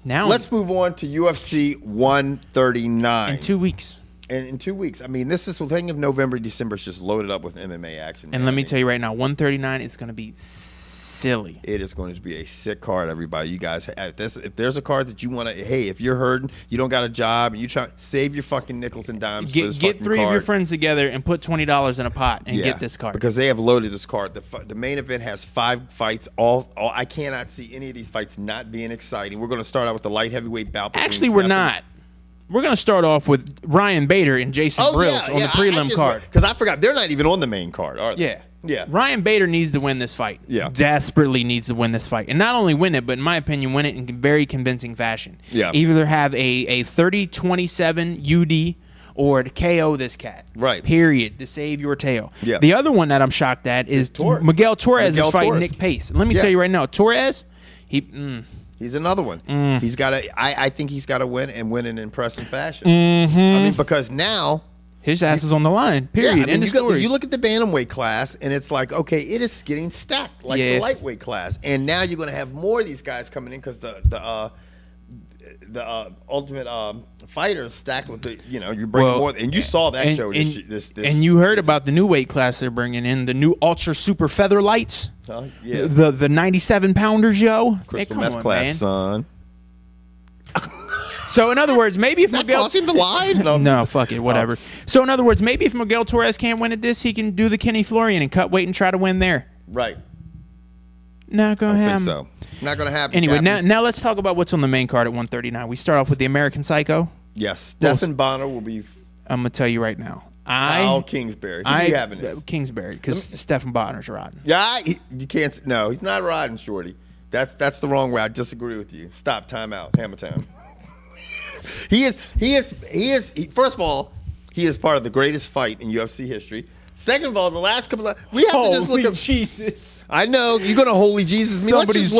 Now let's move on to UFC 139 in 2 weeks. And in 2 weeks, I mean, this is the thing of November, December is just loaded up with MMA action. And let me tell you right now, 139 is going to be silly. It is going to be a sick card, everybody. You guys, if there's a card that you want to, hey, if you're hurting, you don't got a job, and you try save your fucking nickels and dimes. Get three of your friends together and put $20 in a pot and get this card, because they have loaded this card. The main event has 5 fights. All I cannot see any of these fights not being exciting. We're going to start out with the light heavyweight bout. Actually, we're not. We're going to start off with Ryan Bader and Jason Brills on the prelim card. Because I forgot, they're not even on the main card, are they? Yeah. Yeah. Ryan Bader needs to win this fight. Yeah. Desperately needs to win this fight. And not only win it, but in my opinion, win it in very convincing fashion. Yeah. Either have a 30-27 UD or to KO this cat. Right. Period. To save your tail. Yeah. The other one that I'm shocked at is Miguel Torres is fighting Nick Pace. And let me tell you right now, Torres, he's another one. He's got to. I think he's got to win and win in impressive fashion. I mean, because now his ass is on the line. Period. Yeah, I mean, story. you look at the bantamweight class, and it's like, okay, it is getting stacked like the lightweight class, and now you're going to have more of these guys coming in because the Ultimate Fighters stacked with the you're bringing more, and you saw that show. And you heard about the new weight class they're bringing in, the new ultra super featherlights. Yeah, the 97 pounders, yo. Crystal meth class, man. Son. So in other words, maybe if Miguel crossing the line, no, fuck it, whatever. So in other words, maybe if Miguel Torres can't win at this, he can do the Kenny Florian and cut weight and try to win there. Right. Not gonna happen. Think so. Not gonna happen. Anyway, now let's talk about what's on the main card at 139. We start off with the American Psycho. Yes, Stephan Bonnar will be. I'm gonna tell you right now. Kingsbury. Who do you having this? Kingsbury, because Stephan Bonner's rotten. Yeah, you can't. No, he's not riding, shorty. That's the wrong way. I disagree with you. Stop. Time out. Hammer time. He is. First of all, he is part of the greatest fight in UFC history. Second of all, the last couple of we have to just look at Jesus. I know you're gonna holy Jesus me.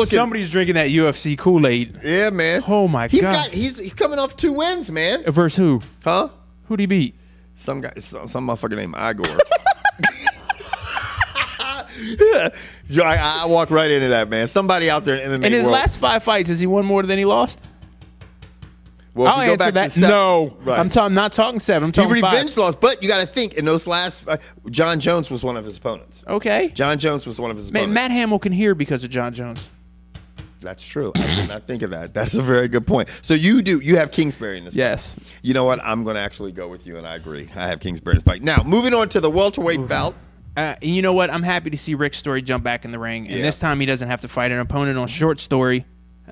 Somebody's drinking that UFC Kool-Aid. Yeah, man. Oh my God. He's coming off 2 wins, man. Versus who? Huh? Who'd he beat? Some guy, some motherfucker named Igor. I walk right into that, man. Somebody out there in MMA in his world. last 5 fights, has he won more than he lost? Well, I'll answer that. No, right. I'm not talking 7. I'm talking 5. Revenge loss, but you got to think in those last. John Jones was one of his opponents. Okay. John Jones was one of his opponents. Matt Hamill can hear because of John Jones. That's true. I did not think of that. That's a very good point. So you have Kingsbury in this Yes. fight. You know what? I'm going to actually go with you, and I agree. I have Kingsbury in this fight. Now, moving on to the welterweight bout. You know what? I'm happy to see Rick Story jump back in the ring, and this time he doesn't have to fight an opponent on short story.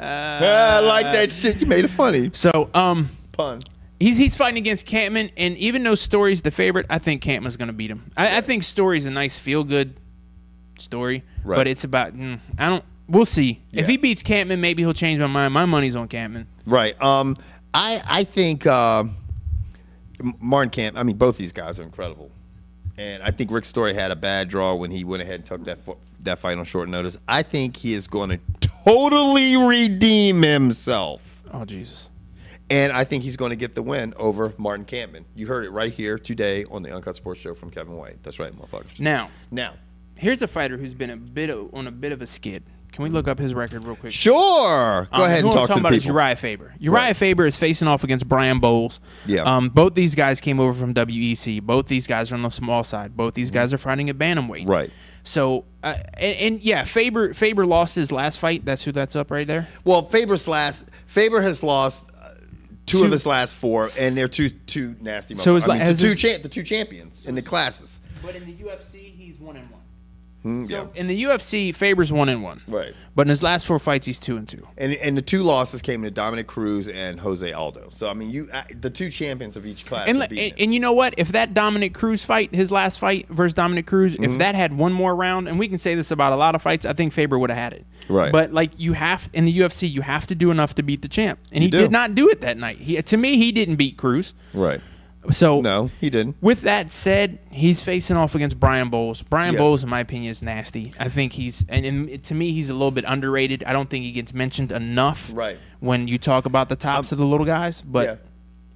I like that shit. You made it funny. So, pun. He's fighting against Kampmann, and even though Story's the favorite, I think Kampmann's going to beat him. I think Story's a nice feel-good story, but it's about we'll see. Yeah. If he beats Kampmann, maybe he'll change my mind. My money's on Kampmann. Right. I think Martin Kampmann. I mean, both these guys are incredible, and I think Rick Story had a bad draw when he went ahead and took that fight on short notice. I think he is going to totally redeem himself. Oh Jesus. And I think he's going to get the win over Martin Kampmann. You heard it right here today on the Uncut Sports Show from Kevin White. That's right, motherfuckers. Now, here's a fighter who's been on a bit of a skid. Can we look up his record real quick? Sure. Go ahead and talk to the people. Is Uriah Faber. Uriah Faber is facing off against Bryan Bowles. Yeah. Both these guys came over from WEC. Both these guys are on the small side. Both these guys are fighting at bantamweight. Right. So, Faber lost his last fight. That's who that's up right there? Well, Faber has lost two of his last 4, and they're two nasty motherfuckers. The two champions in the classes. But in the UFC, he's 1-1. So in the UFC, Faber's 1-1. Right. But in his last 4 fights, he's 2-2. And the 2 losses came to Dominic Cruz and Jose Aldo. So I mean, the 2 champions of each class. And you know what? If that Dominic Cruz fight, his last fight versus Dominic Cruz, if that had one more round, and we can say this about a lot of fights, I think Faber would have had it. Right. But like in the UFC, you have to do enough to beat the champ, and he did not do it that night. To me, he didn't beat Cruz. Right. So no, he didn't. With that said, he's facing off against Bryan Bowles. Bryan Bowles, in my opinion, is nasty. I think and to me, he's a little bit underrated. I don't think he gets mentioned enough when you talk about the tops of the little guys. But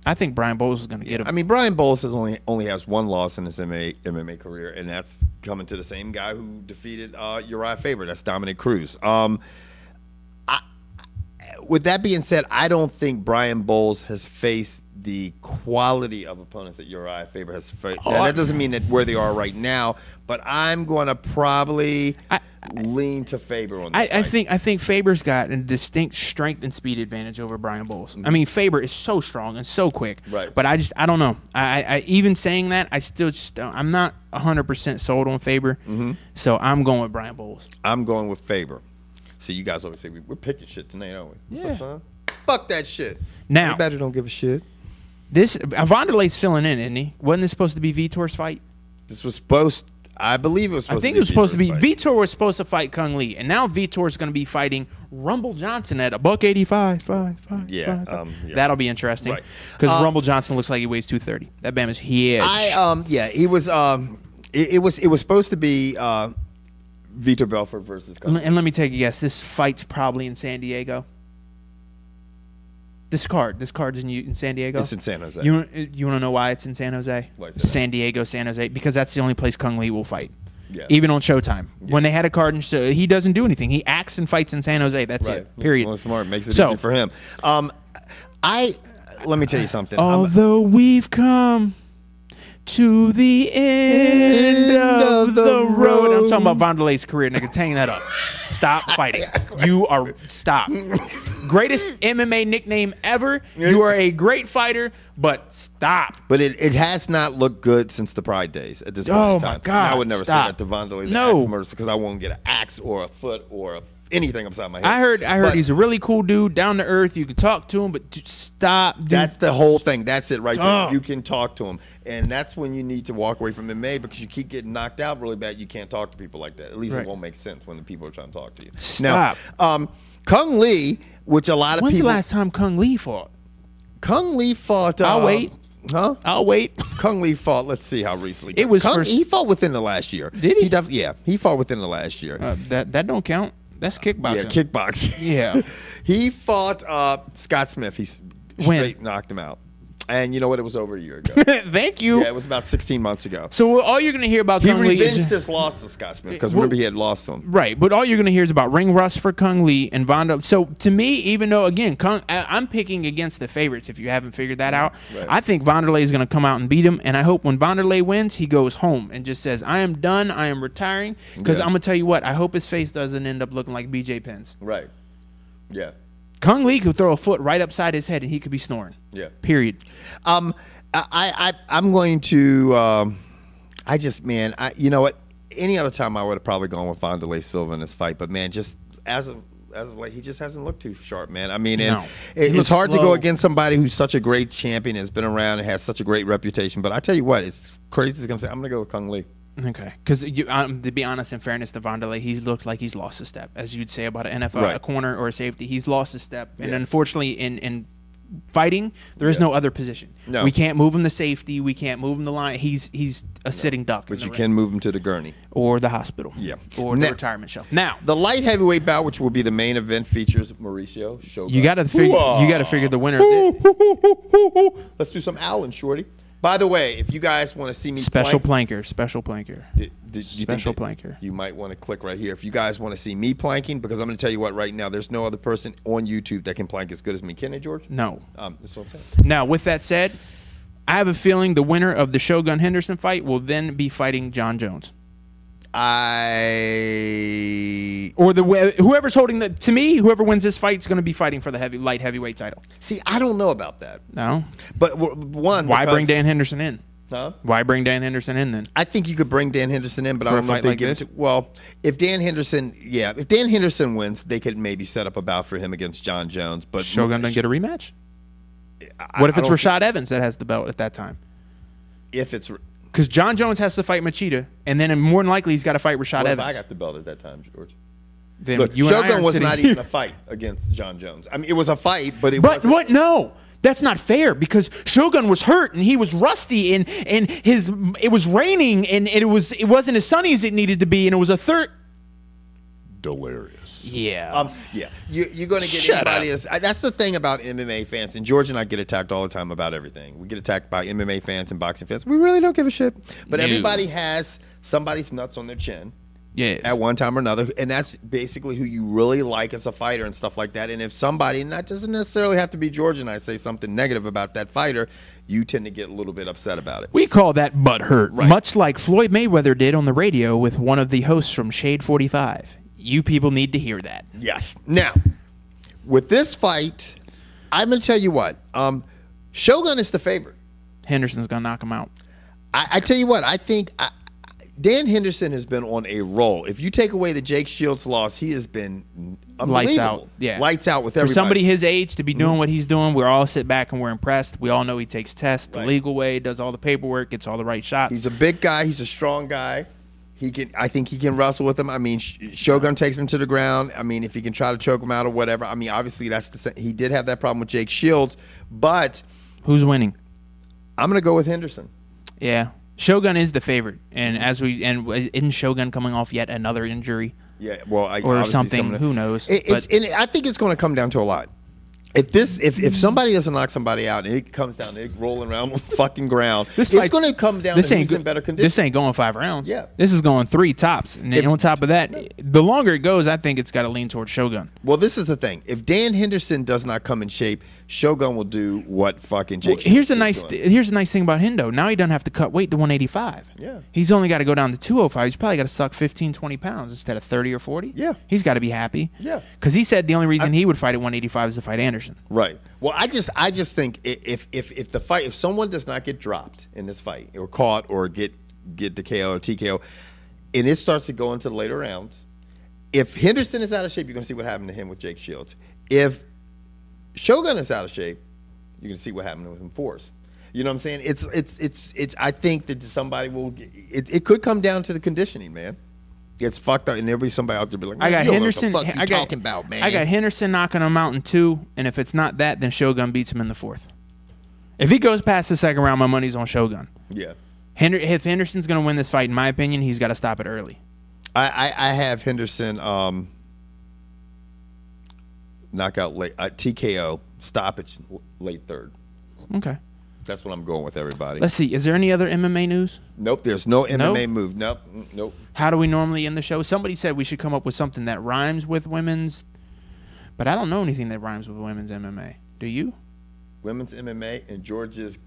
I think Bryan Bowles is going to get him. I mean, Bryan Bowles only has 1 loss in his MMA career, and that's coming to the same guy who defeated Uriah Faber. That's Dominic Cruz. with that being said, I don't think Bryan Bowles has faced the quality of opponents that Uriah Faber has faced. Now, that doesn't mean that where they are right now, but I'm going to probably lean to Faber on this fight. I think Faber's got a distinct strength and speed advantage over Bryan Bowles. I mean, Faber is so strong and so quick. Right. But I don't know. I even saying that, I still just I'm not 100% sold on Faber. So I'm going with Bryan Bowles. I'm going with Faber. See, you guys always say we're picking shit tonight, aren't we? What's up, son? Fuck that shit. Now, everybody don't give a shit. This Vanderlei's filling in, isn't he? Wasn't this supposed to be Vitor's fight? This was supposed. I believe it was supposed. I think to be it was supposed to be. fight. Vitor was supposed to fight Kung Lee, and now Vitor's going to be fighting Rumble Johnson at $185. Yeah, That'll be interesting because Rumble Johnson looks like he weighs 230. That bam is huge. He was. It was supposed to be Vitor Belfort versus Kung Lee. And let me take a guess. This fight's probably in San Diego. This card's in San Diego. It's in San Jose. You want to know why it's in San Jose? Why is that? San Diego, San Jose, because that's the only place Kung Lee will fight. Yeah. Even on Showtime. Yeah. When they had a card, he doesn't do anything. He acts and fights in San Jose. That's it. Period. Well, smart. Makes it easy for him. Let me tell you something. Although we've come to the end of the road. I'm talking about Vanderlei's career, nigga. Hang that up. Stop fighting. Stop. Greatest MMA nickname ever. You are a great fighter, but stop. But it has not looked good since the Pride days at this point in time. My God. I would never say that to Vanderlei. No. Because I won't get an axe or a foot or anything upside my head. I heard he's a really cool dude, down to earth. You can talk to him, but stop. Dude. That's the whole thing. That's it right there. You can talk to him. And that's when you need to walk away from MMA because you keep getting knocked out really bad. You can't talk to people like that. At least it won't make sense when the people are trying to talk to you. Stop. Now, Kung Lee, which a lot of When's people... the last time Kung Lee fought? Kung Lee fought... I'll wait. Huh? I'll wait. Kung Lee fought... Let's see how recently... It was he fought within the last year. Did he? He fought within the last year. That don't count. That's kickboxing. Yeah, kickboxing. Yeah. He fought Scott Smith. He straight knocked him out. And you know what? It was over a year ago. Thank you. Yeah, it was about 16 months ago. So all you're going to hear about Kung Lee is... He revenged his loss to Scott Smith because remember he had lost to him. Right, but all you're going to hear is about ring rust for Kung Lee and Vanderlei. So to me, even though, again, I'm picking against the favorites if you haven't figured that out. Right. I think Vanderlei is going to come out and beat him, and I hope when Vanderlei wins, he goes home and just says, I am done, I am retiring. Because I'm going to tell you what, I hope his face doesn't end up looking like BJ Penn's. Right. Yeah. Kung Lee could throw a foot right upside his head and he could be snoring. Yeah. Period. I'm going to. You know what? Any other time I would have probably gone with Vanderlei Silva in this fight, but man, just as of late, he just hasn't looked too sharp, man. I mean, it's hard to go against somebody who's such a great champion, has been around, and has such a great reputation. But I tell you what, it's crazy to come say I'm going to go with Kung Lee. Okay, because to be honest, in fairness to Vanderlei, he looks like he's lost a step, as you'd say about an NFL, a corner or a safety. He's lost a step, and unfortunately, in fighting, there is no other position. No. We can't move him to safety. We can't move him to line. He's a sitting duck. But you can move him to the gurney or the hospital. Yeah, or the retirement shelf. Now, the light heavyweight bout, which will be the main event, features Mauricio. Shogun. You got to figure the winner. Of this. Let's do some Allen, shorty. By the way, if you guys want to see me special plank, planker. You might want to click right here. If you guys want to see me planking, because I'm going to tell you what, right now, there's no other person on YouTube that can plank as good as me. Can they, George? No. That's what I'm saying. Now, with that said, I have a feeling the winner of the Shogun Henderson fight will then be fighting John Jones. Whoever's holding whoever wins this fight is going to be fighting for the light heavyweight title. See, I don't know about that. No, but why bring Dan Henderson in? Huh? Why bring Dan Henderson in then? I think you could bring Dan Henderson in, but I don't know if they get into. Well, if Dan Henderson wins, they could maybe set up a bout for him against John Jones. But Shogun doesn't get a rematch. What if it's Rashad Evans that has the belt at that time? Because John Jones has to fight Machida, and then more than likely he's got to fight Rashad Evans. If I got the belt at that time, George? Then look, Shogun was not even a fight against John Jones. I mean, it was a fight, but it wasn't. But what? No. That's not fair because Shogun was hurt and he was rusty and it was raining and it wasn't as sunny as it needed to be and it was a third. Delirious. Yeah. You're going to get anybody else. That's the thing about MMA fans. And George and I get attacked all the time about everything. We get attacked by MMA fans and boxing fans. We really don't give a shit. But everybody has somebody's nuts on their chin. Yes. At one time or another. And that's basically who you really like as a fighter and stuff like that. And if somebody, and that doesn't necessarily have to be George and I, say something negative about that fighter, you tend to get a little bit upset about it. We call that butthurt, much like Floyd Mayweather did on the radio with one of the hosts from Shade 45. You people need to hear that. Yes. Now, with this fight, I'm going to tell you what. Shogun is the favorite. Henderson's going to knock him out. I tell you what, I think Dan Henderson has been on a roll. If you take away the Jake Shields loss, he has been unbelievable. Lights out. Yeah. Lights out with everybody. For somebody his age to be doing what he's doing, we all sit back and we're impressed. We all know he takes tests the legal way, does all the paperwork, gets all the right shots. He's a big guy. He's a strong guy. I think he can wrestle with him. I mean, Shogun takes him to the ground. I mean, if he can try to choke him out or whatever. I mean, obviously he did have that problem with Jake Shields, but who's winning? I'm going to go with Henderson. Yeah. Shogun is the favorite, and isn't Shogun coming off yet another injury? Yeah, well, or something. Who knows? I think it's going to come down to a lot. If somebody doesn't knock somebody out and it comes down, they're rolling around on the fucking ground, it's going to come down to who's in better condition. This ain't going 5 rounds. Yeah. This is going 3 tops. And on top of that, the longer it goes, I think it's got to lean towards Shogun. Well, this is the thing. If Dan Henderson does not come in shape, Shogun will do what fucking Jake here's a nice thing about Hendo. Now he doesn't have to cut weight to 185. Yeah. He's only got to go down to 205. He's probably got to suck 15, 20 pounds instead of 30 or 40. Yeah. He's got to be happy. Yeah. Because he said the only reason he would fight at 185 is to fight Anderson. Right. Well, I just think if someone does not get dropped in this fight or caught or get the KO or TKO, and it starts to go into the later rounds, if Henderson is out of shape, you're going to see what happened to him with Jake Shields. If Shogun is out of shape, you're going to see what happened with him Forrest. You know what I'm saying? It's. I think that somebody will. It could come down to the conditioning, man. It's fucked up, and there'll be somebody out there be like, I got Henderson. What the fuck you talking about, man? I got Henderson knocking him out in 2, and if it's not that, then Shogun beats him in the 4th. If he goes past the 2nd round, my money's on Shogun. Yeah. If Henderson's going to win this fight, in my opinion, he's got to stop it early. I have Henderson knockout late, TKO, stoppage late 3rd. Okay. That's what I'm going with, everybody. Let's see. Is there any other MMA news? Nope. There's no MMA move. Nope. How do we normally end the show? Somebody said we should come up with something that rhymes with women's, but I don't know anything that rhymes with women's MMA. Do you? Women's MMA and George's